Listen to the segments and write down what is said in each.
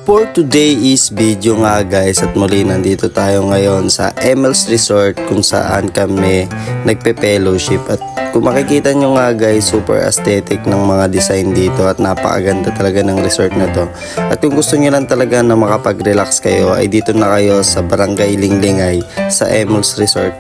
For today's video nga guys, at muli nandito tayo ngayon sa Emel's Resort kung saan kami nagpe-fellowship. At kung makikita nyo nga guys, super aesthetic ng mga design dito at napakaganda talaga ng resort na to. At kung gusto nyo lang talaga na makapag-relax kayo ay dito na kayo sa Barangay Linglingay sa Emel's Resort.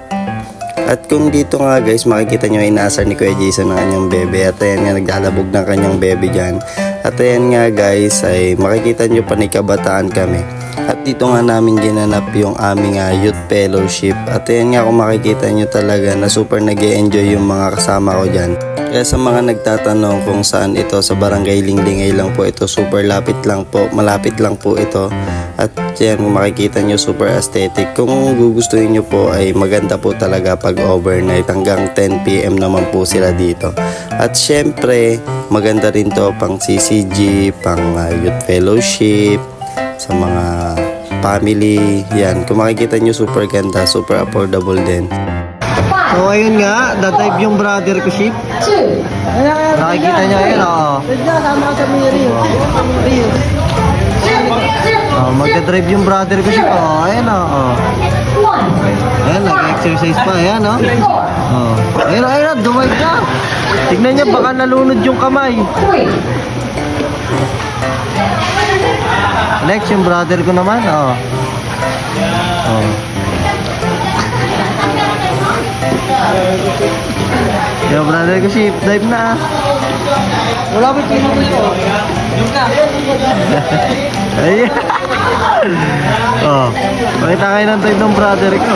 At kung dito nga guys, makikita nyo inaasar ni Kuya Jason ng kanyang bebe. At ayan nga, naglalabog ng kanyang bebe dyan. At ayan nga guys, ay makikita nyo panikabataan kami. At dito nga namin ginanap yung aming youth fellowship. At ayan nga, kung makikita nyo talaga na super nag-e-enjoy yung mga kasama ko dyan. Kaya sa mga nagtatanong kung saan ito, sa Barangay Linglingay lang po ito. Super lapit lang po, malapit lang po ito. At yan, kung makikita nyo, super aesthetic. Kung gugustuhin nyo po ay maganda po talaga pag overnight. Hanggang 10 PM naman po sila dito. At syempre, maganda rin to pang CCG, pang youth fellowship, sa mga family. Yan, kung makikita nyo, super ganda, super affordable din. So ayun nga, dadive yung brother ko ship. Nakikita niya yun, oo. Magdadrive yung brother ko ship, oo. Ayan, oo. Ayan, nag-exercise pa, ayan, oo. Ayun, ayun, dumive na. Tignan niya, baka nalunod yung kamay. Next, yung brother ko naman, oo. Yo, brother ko ship, dive na. Wala ba yung dito? Ayan. Pakita kayo ng dive ng brother ko.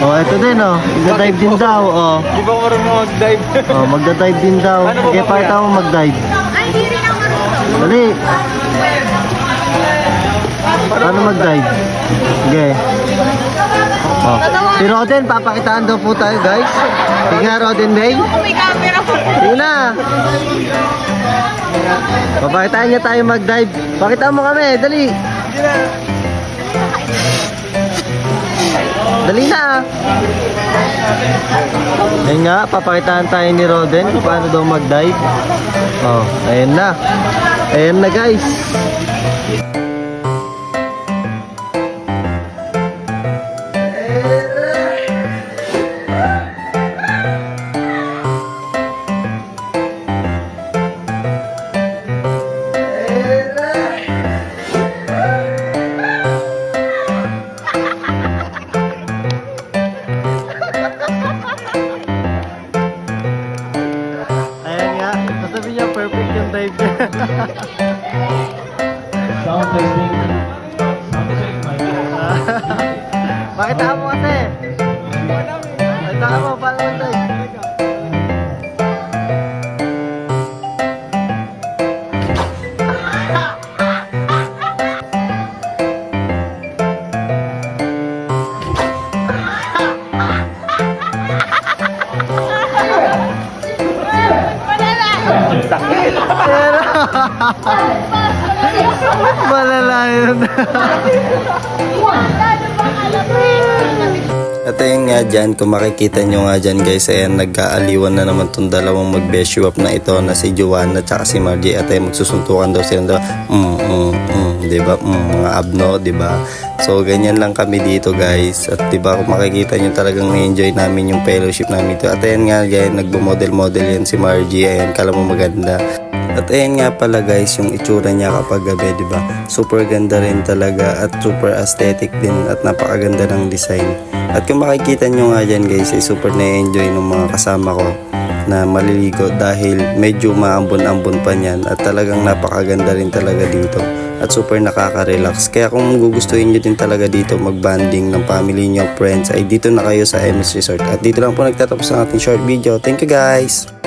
Ito din, magda-dive din daw, Di ba marunong mag-dive? Magda-dive din daw. Kaya pakita mo mag-dive. Ay, hindi rin ako marunong. Dali. Paano mag-dive? Sige. Si Roden, papakitaan daw po tayo guys. Sige nga Roden Day. Kung may camera po. Sige na. Papakitaan niya tayo mag-dive. Pakita mo kami, dali. Dali na. Ayun nga, papakitaan tayo ni Roden kung paano daw mag-dive. Ayun na. Ayun na guys. Sabi niya, perfect yung dive niya. Sound testing. Sound check, mic. Pakita mo kasi. Pakita mo, paano yung dive? Malala yun. At ayun nga dyan, kung makikita nyo nga dyan guys, ayan, nag-aaliwan na naman tong dalawang mag-beshuap na ito na si Joanna at si Margie. At ayun, magsusuntukan daw silang dalawa. Diba? Mga abno, diba? So, ganyan lang kami dito guys. At diba, kung makikita nyo talagang na-enjoy namin yung fellowship namin ito. At ayan nga, guys, nagbo-model-model yan si Margie. Ayan, kala mo maganda. At ayan nga pala guys, yung itsura niya kapag gabi, diba? Super ganda rin talaga at super aesthetic din at napakaganda ng design. At kung makikita nyo nga dyan guys, ay super na-enjoy ng mga kasama ko na maliligo dahil medyo maambon-ambon pa niyan at talagang napakaganda rin talaga dito. At super nakaka-relax. Kaya kung gugustuhin nyo din talaga dito mag-banding ng family nyo, friends, ay dito na kayo sa Emel's Resort. At dito lang po nagtatapos ang ating short video. Thank you guys!